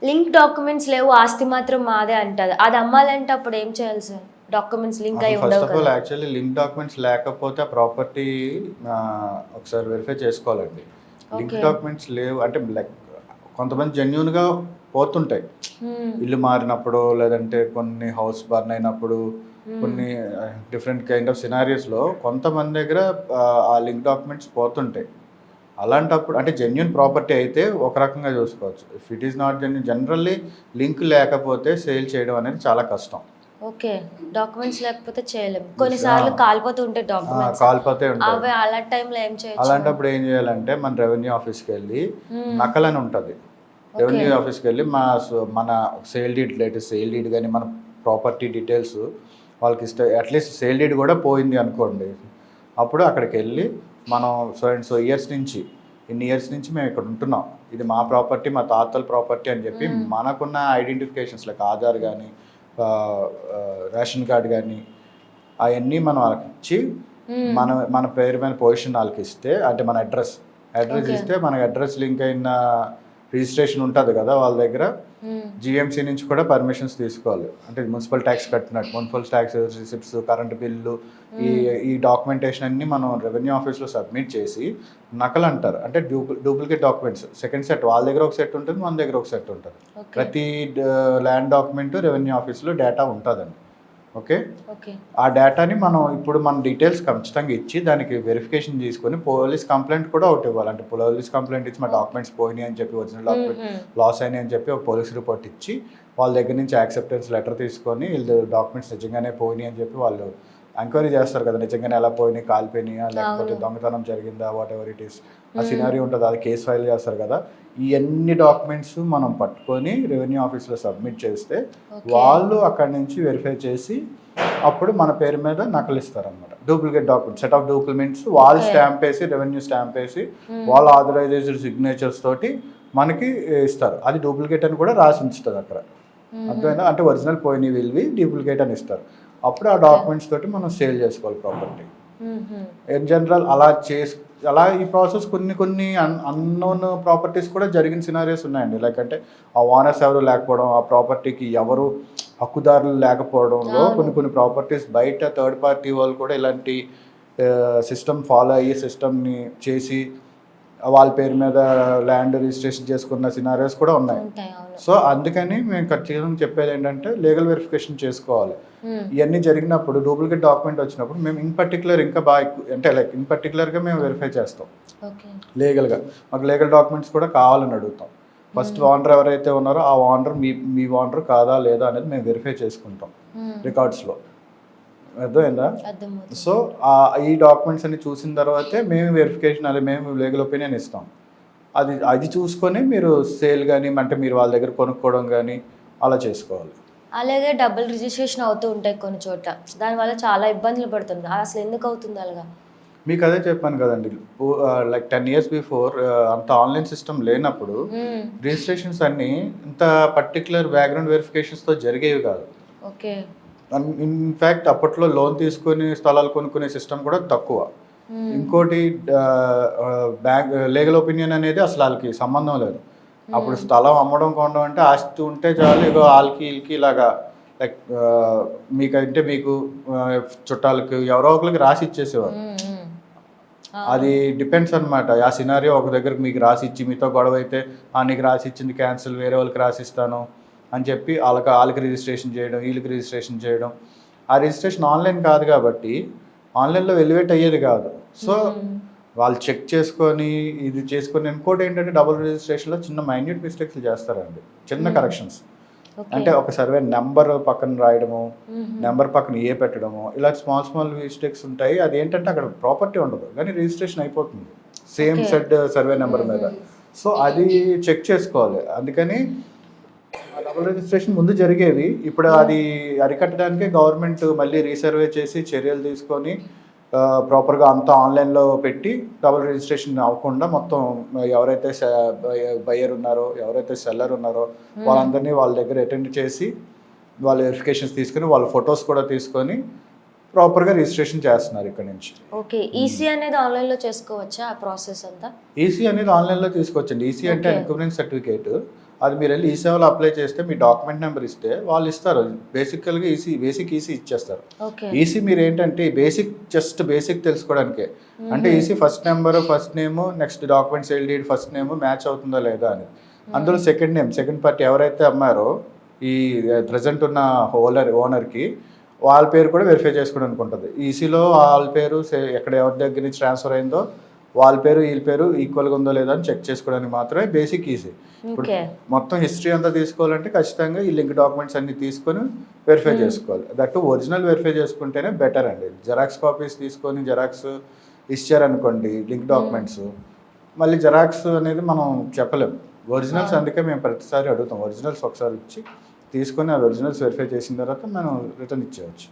Link documents లేవు, ఆస్తి మాత్రం మాదే అంటది. అది అమ్మాలంటే అప్పుడు ఏం చేయాలి సార్? డాక్యుమెంట్స్ లింక్ అయి ఫస్ట్ ఉండవు ఆఫ్ ఆల్ కదా. యాక్చువల్లీ లింక్ డాక్యుమెంట్స్ లేకపోతే ఆ ప్రాపర్టీ ఒకసారి వెరిఫై చేసుకోవాలండి. Link okay. డాక్యుమెంట్స్ లేవు అంటే లైక్ కొంతమంది జెన్యున్గా పోతుంటాయి, హ్మ్. ఇల్లు మారినప్పుడు లేదంటే కొన్ని హౌస్ బర్న్ అయినప్పుడు కొన్ని డిఫరెంట్ కైండ్ ఆఫ్ సినారియోస్లో కొంతమంది దగ్గర ఆ లింక్ డాక్యుమెంట్స్ పోతుంటాయి. అలాంటప్పుడు అంటే జెన్యున్ ప్రాపర్టీ అయితే ఒక రకంగా చూసుకోవచ్చు. If it is not genuine, generally link లేకపోతే సేల్ చేయడం అనేది చాలా కష్టం. ఓకే. డాక్యుమెంట్స్ లేకపోతే చేయలేము. కొన్నిసార్లు కాలిపోతూ ఉంటాయి డాక్యుమెంట్స్. కాలిపోతే ఉంటాయి. అవి అలాంటి టైంలో ఏం చేయొచ్చు? అలాంటప్పుడు ఏం చేయాలంటే మన రెవెన్యూ ఆఫీస్కి వెళ్ళి హ్మ్. నకలని ఉంటుంది. Revenue okay. ఆఫీస్కి వెళ్ళి మన sale deed, latest sale deed కానీ మన ప్రాపర్టీ డీటెయిల్స్ వాళ్ళకి ఇస్తే, అట్లీస్ట్ సేల్ డీడ్ కూడా పోయింది అనుకోండి, అప్పుడు అక్కడికి వెళ్ళి మనం సో అండ్ సో ఇయర్స్ నుంచి, ఇన్ని ఇయర్స్ నుంచి మేము ఇక్కడ ఉంటున్నాం, ఇది మా ప్రాపర్టీ, మా తాతల ప్రాపర్టీ అని చెప్పి మనకున్న ఐడెంటిఫికేషన్స్ లైక్ ఆధార్ కానీ రేషన్ కార్డ్ కానీ అవన్నీ మనం వాళ్ళకి ఇచ్చి మన మన పేరు మీద పొజిషన్ వాళ్ళకి ఇస్తే, అంటే మన అడ్రస్ ఓకే. ఇస్తే మనకి అడ్రస్ లింక్ అయిన రిజిస్ట్రేషన్ ఉంటుంది కదా వాళ్ళ దగ్గర, జిఎంసీ నుంచి కూడా పర్మిషన్స్ తీసుకోవాలి. అంటే మున్సిపల్ ట్యాక్స్ కట్టినట్టు municipal tax receipts, current bill, ఈ డాక్యుమెంటేషన్ అన్ని మనం రెవెన్యూ ఆఫీస్లో సబ్మిట్ చేసి నకలు అంటారు, అంటే డూప్లికేట్ డాక్యుమెంట్స్ సెకండ్ సెట్ వాళ్ళ దగ్గర ఒక సెట్ ఉంటుంది, మన దగ్గర ఒక సెట్ ఉంటుంది. ప్రతి ల్యాండ్ డాక్యుమెంట్ రెవెన్యూ ఆఫీస్లో డేటా ఉంటుందండి. ఓకే, ఆ డేటాని మనం ఇప్పుడు మన డీటెయిల్స్ ఖచ్చితంగా ఇచ్చి దానికి వెరిఫికేషన్ తీసుకొని పోలీస్ కంప్లైంట్ కూడా ఒకటి ఇవ్వాలి. అంటే పోలీస్ కంప్లైంట్ ఇచ్చి మా డాక్యుమెంట్స్ పోయినాయి అని చెప్పి, ఒరిజినల్ డాక్యుమెంట్ లాస్ అయినాయి అని చెప్పి ఒక పోలీస్ రిపోర్ట్ ఇచ్చి వాళ్ళ దగ్గర నుంచి యాక్సెప్టెన్స్ లెటర్ తీసుకొని వీళ్ళు డాక్యుమెంట్స్ నిజంగానే పోయినాయి అని చెప్పి వాళ్ళు ఎంక్వైరీ చేస్తారు కదా, నిజంగానే ఎలా పోయినాయి, కాలిపోయినాయా లేకపోతే దొంగతనం జరిగిందా, వాట్ ఎవర్ ఇట్ ఈస్ ఆ సినారీ ఉంటుంది, అది కేసు ఫైల్ చేస్తారు కదా. ఈ అన్ని డాక్యుమెంట్స్ మనం పట్టుకొని రెవెన్యూ ఆఫీస్లో సబ్మిట్ చేస్తే వాళ్ళు అక్కడి నుంచి వెరిఫై చేసి అప్పుడు మన పేరు మీద నకలిస్తారనమాట. Duplicate document, set of documents వాళ్ళు స్టాంప్ వేసి, రెవెన్యూ స్టాంప్ వేసి వాళ్ళ ఆథరైజ్డ్ సిగ్నేచర్స్ తోటి మనకి ఇస్తారు. అది డూప్లికేట్ అని కూడా రాసి ఉంచుతుంది అక్కడ, అర్థమైందా? అంటే ఒరిజినల్ పోయినవి వీళ్ళవి, డూప్లికేట్ అని ఇస్తారు. అప్పుడు ఆ డాక్యుమెంట్స్ తోటి మనం సేల్ చేసుకోవాలి ప్రాపర్టీ. ఇన్ జనరల్ అలా ఈ ప్రాసెస్ కొన్ని అన్నోన్ ప్రాపర్టీస్ కూడా జరిగిన సినారియోస్ ఉన్నాయండి. లైక్ అంటే ఆ ఓనర్స్ ఎవరు లేకపోవడం, ఆ ప్రాపర్టీకి ఎవరు హక్కుదారులు లేకపోవడంలో కొన్ని ప్రాపర్టీస్ బయట థర్డ్ పార్టీ వాళ్ళు కూడా ఇలాంటి సిస్టమ్ ఫాలో అయ్యి సిస్టమ్ని చేసి వాళ్ళ పేరు మీద ల్యాండ్ రిజిస్ట్రేషన్ చేసుకున్న సినారియోస్ కూడా ఉన్నాయి. సో అందుకని మేము ఖచ్చితంగా చెప్పేది ఏంటంటే లీగల్ వెరిఫికేషన్ చేసుకోవాలి. ఇవన్నీ జరిగినప్పుడు డూప్లికేట్ డాక్యుమెంట్ వచ్చినప్పుడు మేము ఇన్ పర్టికులర్ ఇంకా బాగా ఎక్కువ, అంటే లైక్ ఇన్ పర్టికులర్గా మేము వెరిఫై చేస్తాం లీగల్గా. మాకు లీగల్ డాక్యుమెంట్స్ కూడా కావాలని అడుగుతాం. ఫస్ట్ ఓనర్ ఎవరైతే ఉన్నారో ఆ ఓనర్ మీ ఓనర్ కాదా లేదా అనేది మేము వెరిఫై చేసుకుంటాం రికార్డ్స్లో, అర్థమైందా? సో ఈ డాక్యుమెంట్స్ అన్ని చూసిన తర్వాతే మేము వెరిఫికేషన్, అది మేము లీగల్ ఒపీనియన్ ఇస్తాం. అది చూసుకొని మీరు సేల్ కానీ అంటే మీరు వాళ్ళ దగ్గర కొనుక్కోవడం కానీ అలా చేసుకోవాలి. అలాగే డబుల్ రిజిస్ట్రేషన్ అవుతూ ఉంటాయి కొన్ని చోట్ల, దానివల్ల చాలా ఇబ్బందులు పడుతుంది. అసలు ఎందుకు అవుతుంది అలాగా? మీకు అదే చెప్పాను కదండి, లైక్ 10 years బిఫోర్ అంత ఆన్లైన్ సిస్టమ్ లేనప్పుడు రిజిస్ట్రేషన్స్ అన్నీ ఇంత పర్టికులర్ బ్యాక్గ్రౌండ్ వెరిఫికేషన్స్తో జరిగేవి కాదు. ఓకే. ఇన్ఫ్యాక్ట్ అప్పట్లో లోన్ తీసుకొని స్థలాలు కొనుక్కునే సిస్టమ్ కూడా తక్కువ. ఇంకోటి లీగల్ ఒపీనియన్ అనేది అసలు వాళ్ళకి సంబంధం లేదు. అప్పుడు స్థలం అమ్మడం కొనడం అంటే ఆస్తి ఉంటే చాలు, ఇగో వాళ్ళకి వీళ్ళకి ఇలాగా లైక్ మీకంటే మీకు చుట్టాలకి ఎవరో ఒకరికి రాసి ఇచ్చేసేవారు. అది డిపెండ్స్ అనమాట. ఆ సినారియో ఒక దగ్గరకు మీకు రాసి ఇచ్చి మీతో గొడవ అయితే నీకు రాసి ఇచ్చింది క్యాన్సిల్, వేరే వాళ్ళకి రాసిస్తాను అని చెప్పి వాళ్ళకి రిజిస్ట్రేషన్ చేయడం, వీళ్ళకి రిజిస్ట్రేషన్ చేయడం. ఆ రిజిస్ట్రేషన్ ఆన్లైన్ కాదు కాబట్టి ఆన్లైన్లో ఎలివేట్ అయ్యేది కాదు. సో వాళ్ళు చెక్ చేసుకొని ఇది చేసుకొని, ఇంకోటి ఏంటంటే డబుల్ రిజిస్ట్రేషన్లో చిన్న మైన్యూట్ మిస్టేక్స్ చేస్తారండి, చిన్న కరెక్షన్స్. అంటే ఒక సర్వే నెంబర్ పక్కన రాయడము, నెంబర్ పక్కన ఏ పెట్టడము, ఇలా స్మాల్ మిస్టేక్స్ ఉంటాయి. అది ఏంటంటే అక్కడ ప్రాపర్టీ ఉండదు కానీ రిజిస్ట్రేషన్ అయిపోతుంది సేమ్ సెట్ సర్వే నెంబర్ మీద. సో అది చెక్ చేసుకోవాలి. అందుకని డబుల్ రిజిస్ట్రేషన్ ముందు జరిగేవి, ఇప్పుడు అది అరికట్టడానికే గవర్నమెంట్ మళ్ళీ రీసర్వే చేసి చర్యలు తీసుకొని ప్రాపర్గా అంతా ఆన్లైన్లో పెట్టి డబుల్ రిజిస్ట్రేషన్ అవ్వకుండా మొత్తం ఎవరైతే బయ్యర్ ఉన్నారో, ఎవరైతే సెల్లర్ ఉన్నారో వాళ్ళందరినీ వాళ్ళ దగ్గర అటెండ్ చేసి వాళ్ళ వెరిఫికేషన్స్ తీసుకొని వాళ్ళ ఫొటోస్ కూడా తీసుకొని ప్రాపర్గా రిజిస్ట్రేషన్ చేస్తున్నారు ఇక్కడ నుంచి. ఓకే. ఈసీ అనేది ఆన్లైన్లో చేసుకోవచ్చా ఆ ప్రాసెస్ అంతా? ఈసీ అనేది ఆన్లైన్లో తీసుకోవచ్చండి. ఈసీ అంటే ఎన్క్యూరెన్స్ సర్టిఫికేట్, అది మీరు వెళ్ళి ఈ సేవలో అప్లై చేస్తే మీ డాక్యుమెంట్ నెంబర్ ఇస్తే వాళ్ళు ఇస్తారు. బేసికల్గా బేసిక్ ఈసీ ఇచ్చేస్తారు. ఓకే. ఈసీ మీరు ఏంటంటే జస్ట్ బేసిక్ తెలుసుకోవడానికే. అంటే EC first number, first name, next documents deed first name match అవుతుందా లేదా అని. అందులో సెకండ్ పార్టీ ఎవరైతే అమ్మారో ఈ ప్రజెంట్ ఉన్న ఓనర్కి వాళ్ళ పేరు కూడా వెరిఫై చేసుకోవడానికి ఉంటుంది. ఈసీలో వాళ్ళ పేరు ఎక్కడ ఎవరి దగ్గర నుంచి ట్రాన్స్ఫర్ అయిందో వాళ్ళ పేరు వీళ్ళ పేరు ఈక్వల్గా ఉందో లేదా అని చెక్ చేసుకోవడానికి మాత్రమే బేసిక్ ఈసీ. ఇప్పుడు మొత్తం హిస్టరీ అంతా తీసుకోవాలంటే ఖచ్చితంగా ఈ లింక్ డాక్యుమెంట్స్ అన్ని తీసుకొని వెరిఫై చేసుకోవాలి. దట్టు ఒరిజినల్ వెరిఫై చేసుకుంటేనే బెటర్ అండి. జెరాక్స్ కాపీస్ తీసుకొని జెరాక్స్ ఇచ్చారనుకోండి లింక్ డాక్యుమెంట్స్, మళ్ళీ జెరాక్స్ అనేది మనం చెప్పలేం. ఒరిజినల్స్ అందుకే మేము ప్రతిసారి అడుగుతాం. ఒరిజినల్స్ ఒకసారి ఇచ్చి తీసుకొని ఆ ఒరిజినల్స్ వెరిఫై చేసిన తర్వాత మనం రిటర్న్ ఇచ్చేయచ్చు.